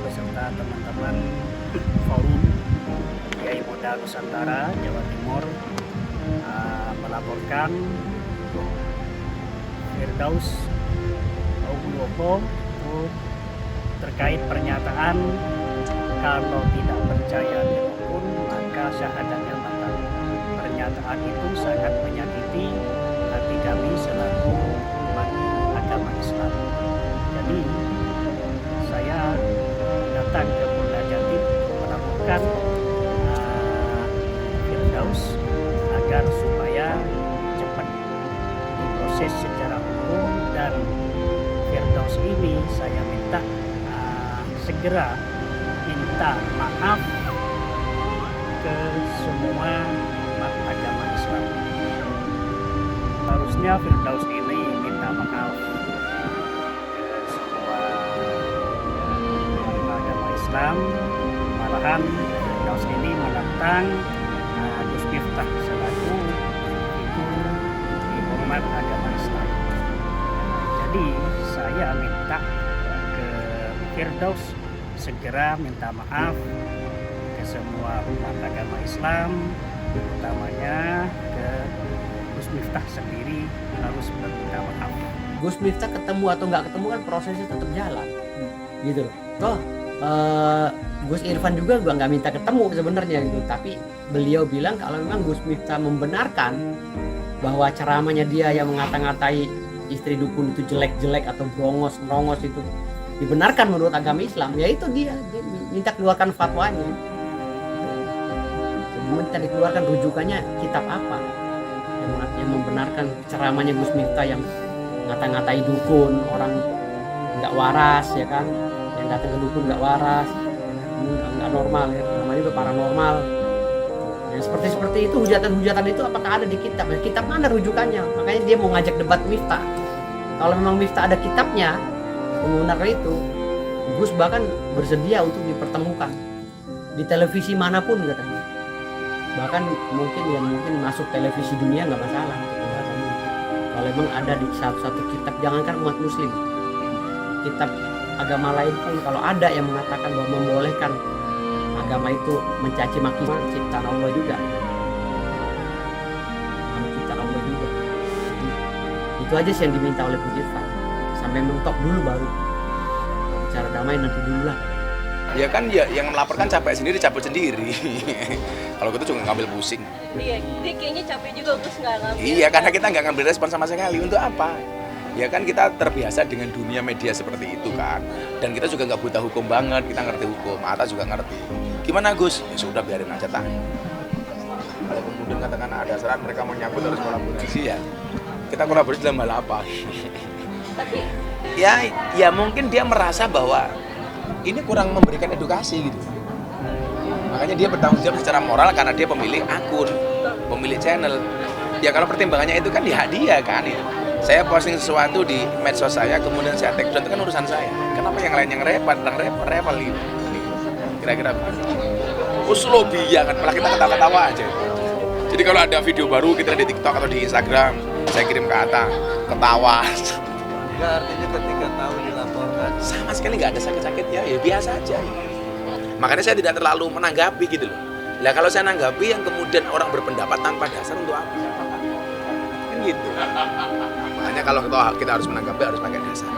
beserta teman-teman forum Kiai Muda Nusantara Jawa Timur melaporkan Firdaus Nugroho terkait pernyataan kalau tidak percaya dukun maka syahadatnya batal. Pernyataan itu sangat menyakiti hati kami selaku umat agama Islam. Jadi saya datang ke Polda Jatim melaporkan Firdaus agar supaya cepat diproses secara hukum, dan Firdaus ini saya minta segera minta maaf ke semua umat agama Islam. Harusnya Firdaus ini minta maaf ke semua umat agama Islam. Malahan Firdaus ini menentang Gus Miftah selaku figur di umat agama Islam. Jadi saya minta ke Firdaus segera minta maaf ke semua umat agama Islam, utamanya ke Gus Miftah sendiri harus meminta maaf. Gus Miftah ketemu atau nggak ketemu kan prosesnya tetap jalan, gitu loh. Toh Gus Irfan juga nggak minta ketemu sebenarnya gitu, tapi beliau bilang kalau memang Gus Miftah membenarkan bahwa ceramahnya dia yang mengata-ngatai istri dukun itu jelek-jelek atau brongos itu dibenarkan menurut agama Islam, ya itu dia minta keluarkan fatwanya, minta dikeluarkan rujukannya kitab apa yang membenarkan ceramahnya Gus Miftah yang ngata-ngatai dukun, orang nggak waras ya kan, yang datang ke dukun nggak waras, nggak normal ya, namanya juga paranormal. Yang seperti itu, hujatan-hujatan itu apakah ada di kitab? Ya, kitab mana rujukannya? Makanya dia mau ngajak debat Miftah. Kalau memang Miftah ada kitabnya menggunakan itu, Gus bahkan bersedia untuk dipertemukan di televisi manapun katanya. Bahkan mungkin masuk televisi dunia nggak masalah. Kalau memang ada di satu kitab, jangankan umat muslim, kitab agama lain pun kalau ada yang mengatakan bahwa membolehkan agama itu mencaci maki ciptaan Allah juga, ciptaan Allah juga. Itu aja sih yang diminta oleh Gus Irfan. Sampai mentok dulu baru bicara damai nanti dulu lah. Ya kan ya, yang melaporkan capek sendiri, cabut sendiri. Kalau gitu juga ngambil pusing. Iya, dia kayaknya capek juga Gus nggak ngambil. Iya, karena kita nggak ngambil respon sama sekali. Untuk apa? Ya kan kita terbiasa dengan dunia media seperti itu kan. Dan kita juga nggak buta hukum banget, kita ngerti hukum. Atta juga ngerti. Gimana Gus? Ya sudah biarin aja tah. Kalau kemudian katakan ada syarat mereka mau nyambut harus kolaborasi ya. Kita kolaborasi dalam hal apa? Tapi ya mungkin dia merasa bahwa ini kurang memberikan edukasi gitu. Makanya dia bertanggung jawab secara moral karena dia pemilik akun, pemilik channel. Ya kalau pertimbangannya itu kan di hak dia kan ya. Saya posting sesuatu di medsos saya, kemudian saya take down, itu kan urusan saya. Kenapa yang lain yang repot gitu. Kira-kira begitu. Uslubiyah kan, malah kita ketawa-ketawa aja. Jadi kalau ada video baru kita di TikTok atau di Instagram, saya kirim ke Atta, ketawa. Enggak, artinya ketika tahu dilaporkan Sama sekali nggak ada sakit-sakitnya, ya biasa aja. Makanya saya tidak terlalu menanggapi gitu loh. Lah kalau saya nanggapi yang kemudian orang berpendapat tanpa dasar untuk apa? Kan gitu. Makanya kalau kita harus menanggapi harus pakai dasar.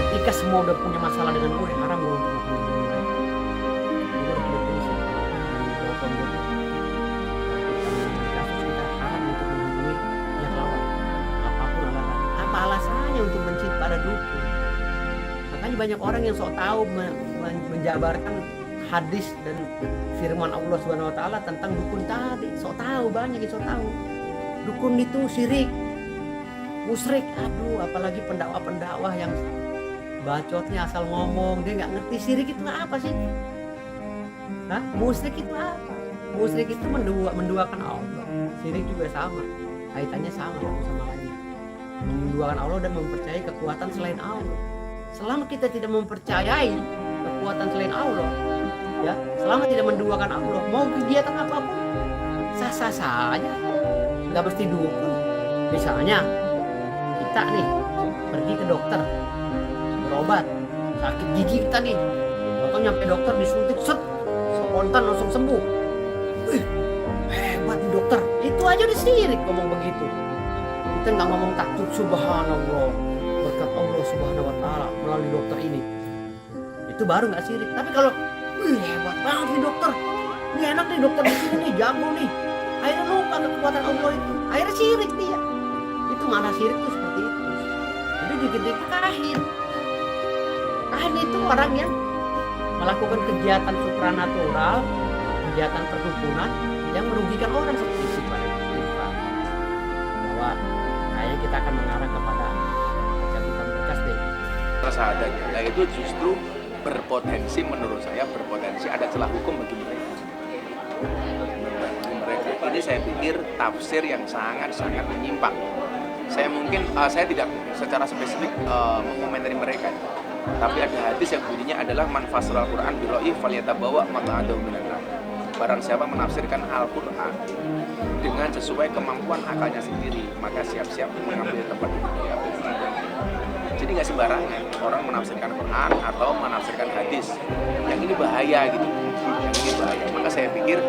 Ketika semua udah punya masalah dengan gue, haram gue untuk menghubungi mereka. Gue harus berprinsip bahwa kalau gue kasus kita haram untuk menghubungi yang lawan, apapun alasan. Apa alasannya untuk mencintai pada dukun? Makanya banyak orang yang sok tahu menjabarkan hadis dan firman Allah Subhanahu wa taala tentang dukun tadi. Sok tahu, banyak yang sok tahu. Dukun itu syirik, musyrik. Aduh, apalagi pendakwa-pendakwa yang bacotnya asal ngomong, dia nggak ngerti syirik itu apa sih? Hah? Musyrik itu apa? Musyrik itu menduakan Allah. Syirik juga sama, kaitannya sama sama lain. Menduakan Allah dan mempercayai kekuatan selain Allah. Selama kita tidak mempercayai kekuatan selain Allah, ya, selama tidak menduakan Allah, mau kegiatan apapun sah-sah saja, nggak mesti dukun. Misalnya kita nih pergi ke dokter, berobat, sakit gigi kita nih, atau nyampe dokter disuntik, set, spontan langsung sembuh. Wih, hebat nih dokter. Itu aja udah syirik ngomong begitu. Kita nggak ngomong takut, subhanallah, berkat Allah subhanahu wa ta'ala melalui dokter ini. Itu baru nggak syirik. Tapi kalau, wih hebat banget nih dokter, ini enak nih dokter di sini nih, jago nih. Akhirnya lupa kekuatan Allah itu. Akhirnya syirik dia. Itu mana syirik tuh seperti itu. Jadi dikit-dikit kahin. Kahin itu orang yang melakukan kegiatan supranatural, kegiatan perdukunan yang merugikan orang seperti sifat bahwa kayaknya kita akan mengarah kepada kecantikan berkas deh. Sahadatnya, nah itu justru berpotensi, menurut saya berpotensi ada celah hukum bagi mereka. Ini saya pikir tafsir yang sangat-sangat menyimpang. Saya tidak secara spesifik mengomentari mereka, tapi ada hadis yang bunyinya adalah man fasral Quran bi ra'yi falyatabawa maq'adahu minan nar. Barang siapa menafsirkan Al-Quran dengan sesuai kemampuan akalnya sendiri, maka siap-siap mengambil tempat di api. Jadi nggak sembarangan orang menafsirkan Quran atau menafsirkan hadis. Yang ini bahaya gitu. Yang ini bahaya. Maka saya pikir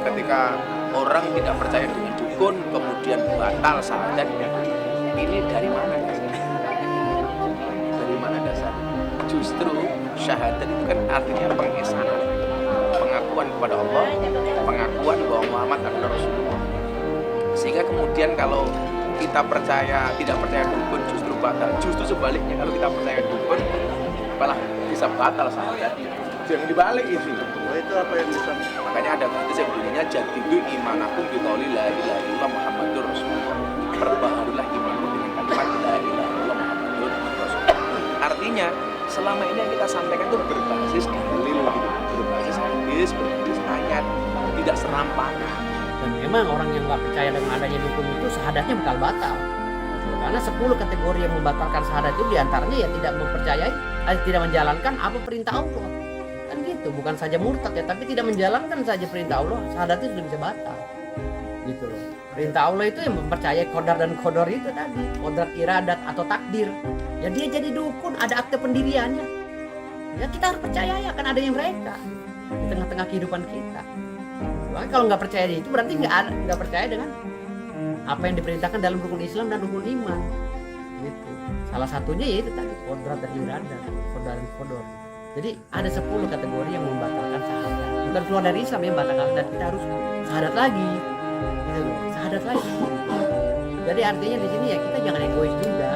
ketika orang tidak percaya dengan dukun kemudian batal syahadatnya, ini dari mana dasarnya? Dari mana dasarnya? Justru syahadat itu kan artinya pengesahan, pengakuan kepada Allah, pengakuan bahwa Muhammad adalah Rasulullah. Sehingga kemudian kalau kita tidak percaya dukun justru batal. Justru sebaliknya, kalau kita percaya dukun malah bisa batal syahadatnya. Jangan dibalik itu. Itu apa yang bisa? Makanya ada hadis yang bunyinya jadidu imanakum bi qouli la ilaha illallah Muhammadur Rasulullah. Perbaharulah imanmu dengan kalimat la ilaha illallah Muhammadur Rasulullah. Artinya selama ini yang kita sampaikan itu berbasis dalil, berbasis hadis, berbasis ayat, tidak serampangan. Dan memang orang yang nggak percaya dengan adanya dukun itu syahadatnya bakal batal. Karena 10 kategori yang membatalkan syahadat itu diantaranya ya tidak mempercayai, tidak menjalankan apa perintah Allah. Kan gitu, bukan saja murtad ya, tapi tidak menjalankan saja perintah Allah, syahadatnya sudah bisa batal. Gitu loh. Perintah Allah itu yang mempercayai qadar dan qadar itu tadi, qadar iradat atau takdir. Ya dia jadi dukun, ada akte pendiriannya. Ya kita harus percaya akan adanya mereka di tengah-tengah kehidupan kita. Makanya kalau nggak percaya itu berarti nggak percaya dengan apa yang diperintahkan dalam rukun Islam dan rukun iman. Gitu. Salah satunya yaitu tadi qadar dan iradat, qadar dan qadar. Jadi ada 10 kategori yang membatalkan syahadat. Bukan keluar dari Islam ya, batalkan, dan kita harus syahadat lagi. Gitu loh, syahadat lagi. Jadi artinya di sini ya kita jangan egois juga.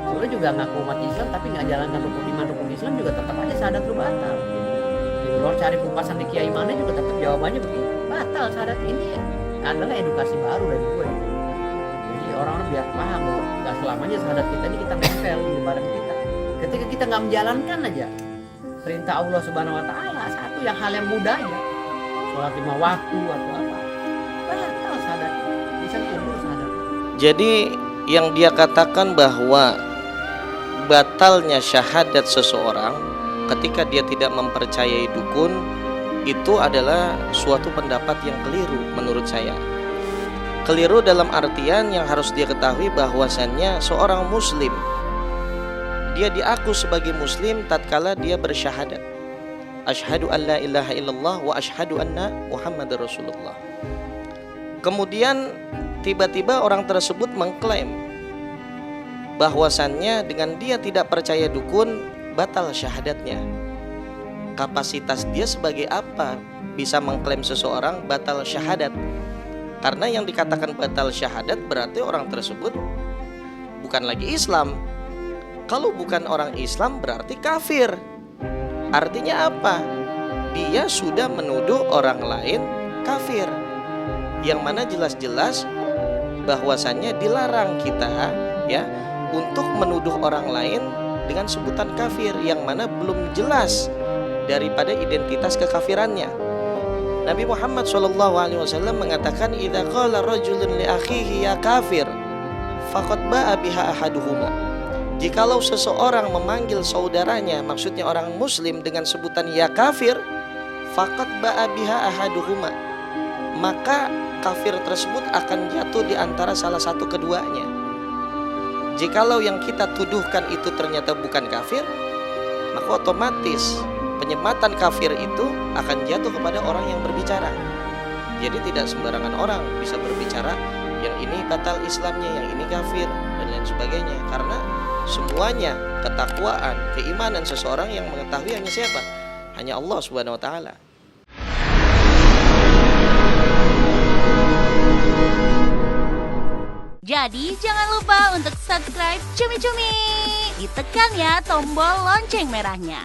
Soalnya juga ngaku umat Islam tapi nggak jalankan rukun iman, rukun Islam juga tetap aja syahadat lu batal. Gitu loh, cari kupasan di kiai mana juga tetap jawabannya begini, batal syahadat. Ini ya adalah edukasi baru dari gue. Jadi orang-orang biar paham bahwa nggak selamanya syahadat kita ini kita nempel di badan kita. Ketika kita nggak menjalankan aja perintah Allah Subhanahu Wa Taala, satu yang hal yang mudah ya, sholat 5 waktu atau apa, batal syahadat, bisa kubur syahadat. Jadi yang dia katakan bahwa batalnya syahadat seseorang ketika dia tidak mempercayai dukun itu adalah suatu pendapat yang keliru menurut saya. Keliru dalam artian yang harus dia ketahui bahwasannya seorang muslim dia diaku sebagai muslim tatkala dia bersyahadat asyhadu an la ilaha illallah wa asyhadu anna Muhammadar Rasulullah. Kemudian tiba-tiba orang tersebut mengklaim bahwasannya dengan dia tidak percaya dukun batal syahadatnya. Kapasitas dia sebagai apa bisa mengklaim seseorang batal syahadat? Karena yang dikatakan batal syahadat berarti orang tersebut bukan lagi Islam. Kalau bukan orang Islam berarti kafir. Artinya apa? Dia sudah menuduh orang lain kafir. Yang mana jelas-jelas bahwasannya dilarang kita ya untuk menuduh orang lain dengan sebutan kafir yang mana belum jelas daripada identitas kekafirannya. Nabi Muhammad SAW mengatakan idza qala rajulun li akhihi ya kafir faqad ba'a biha ahaduhuma. Jikalau seseorang memanggil saudaranya, maksudnya orang muslim dengan sebutan ya kafir, faqad ba'a biha ahaduhuma, maka kafir tersebut akan jatuh di antara salah satu keduanya. Jikalau yang kita tuduhkan itu ternyata bukan kafir, maka otomatis penyematan kafir itu akan jatuh kepada orang yang berbicara. Jadi tidak sembarangan orang bisa berbicara yang ini batal Islamnya, yang ini kafir dan lain sebagainya. Karena semuanya ketakwaan, keimanan seseorang yang mengetahui hanya siapa? Hanya Allah Subhanahu wa taala. Jadi jangan lupa untuk subscribe Cumi Cumi. Ditekan ya tombol lonceng merahnya.